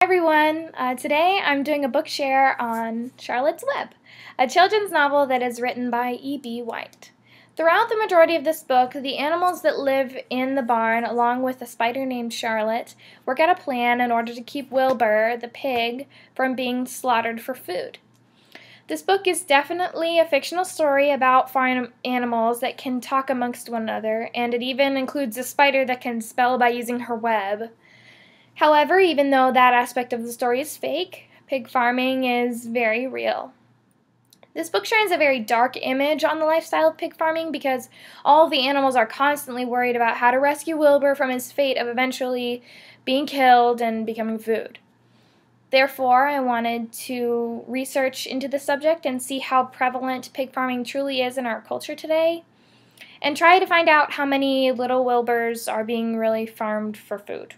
Everyone, today I'm doing a book share on Charlotte's Web, a children's novel that is written by E.B. White. Throughout the majority of this book, the animals that live in the barn, along with a spider named Charlotte, work out a plan in order to keep Wilbur, the pig, from being slaughtered for food. This book is definitely a fictional story about farm animals that can talk amongst one another, and it even includes a spider that can spell by using her web. However, even though that aspect of the story is fake, pig farming is very real. This book shines a very dark image on the lifestyle of pig farming because all of the animals are constantly worried about how to rescue Wilbur from his fate of eventually being killed and becoming food. Therefore, I wanted to research into the subject and see how prevalent pig farming truly is in our culture today, and try to find out how many little Wilburs are being really farmed for food.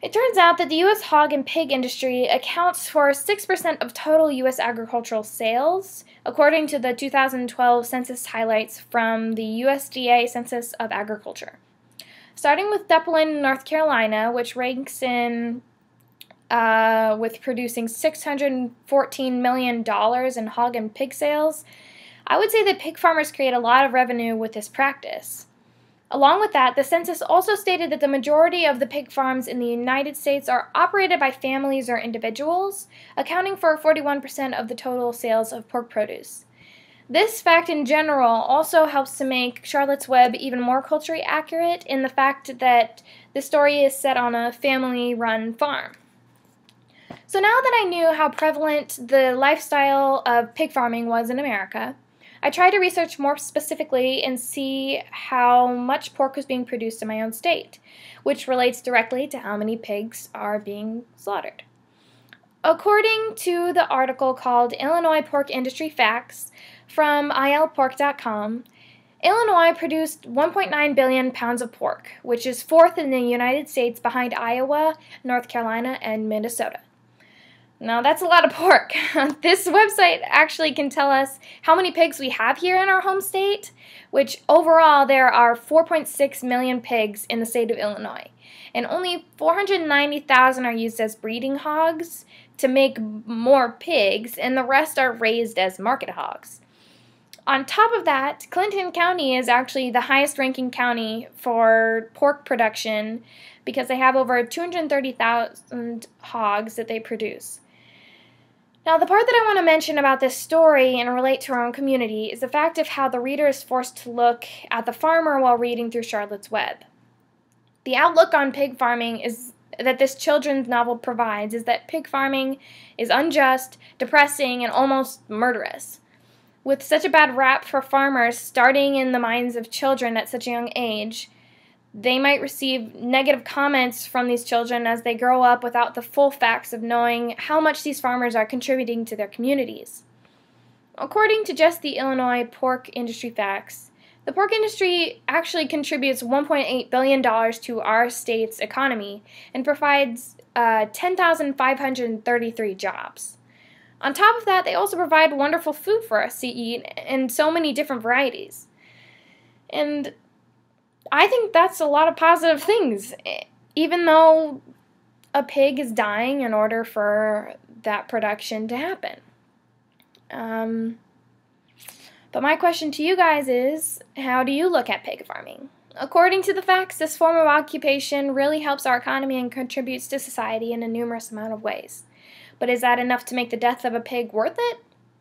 It turns out that the U.S. hog and pig industry accounts for 6% of total U.S. agricultural sales, according to the 2012 census highlights from the USDA Census of Agriculture. Starting with Duplin, North Carolina, which ranks in with producing $614 million in hog and pig sales, I would say that pig farmers create a lot of revenue with this practice. Along with that, the census also stated that the majority of the pig farms in the United States are operated by families or individuals, accounting for 41% of the total sales of pork produce. This fact in general also helps to make Charlotte's Web even more culturally accurate in the fact that the story is set on a family-run farm. So now that I knew how prevalent the lifestyle of pig farming was in America, I tried to research more specifically and see how much pork was being produced in my own state, which relates directly to how many pigs are being slaughtered. According to the article called Illinois Pork Industry Facts from ilpork.com, Illinois produced 1.9 billion pounds of pork, which is fourth in the United States behind Iowa, North Carolina, and Minnesota. Now, that's a lot of pork. This website actually can tell us how many pigs we have here in our home state, which overall there are 4.6 million pigs in the state of Illinois, and only 490,000 are used as breeding hogs to make more pigs, and the rest are raised as market hogs. On top of that, Clinton County is actually the highest ranking county for pork production because they have over 230,000 hogs that they produce. Now, the part that I want to mention about this story and relate to our own community is the fact of how the reader is forced to look at the farmer while reading through Charlotte's Web. The outlook on pig farming is that this children's novel provides is that pig farming is unjust, depressing, and almost murderous. With such a bad rap for farmers starting in the minds of children at such a young age, they might receive negative comments from these children as they grow up without the full facts of knowing how much these farmers are contributing to their communities. According to just the Illinois Pork Industry Facts, the pork industry actually contributes $1.8 billion to our state's economy and provides 10,533 jobs. On top of that, they also provide wonderful food for us to eat in so many different varieties. And I think that's a lot of positive things, even though a pig is dying in order for that production to happen. But my question to you guys is, how do you look at pig farming? According to the facts, this form of occupation really helps our economy and contributes to society in a numerous amount of ways. But is that enough to make the death of a pig worth it?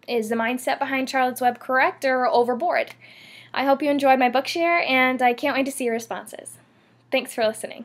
Is the mindset behind Charlotte's Web correct or overboard? I hope you enjoyed my book share, and I can't wait to see your responses. Thanks for listening.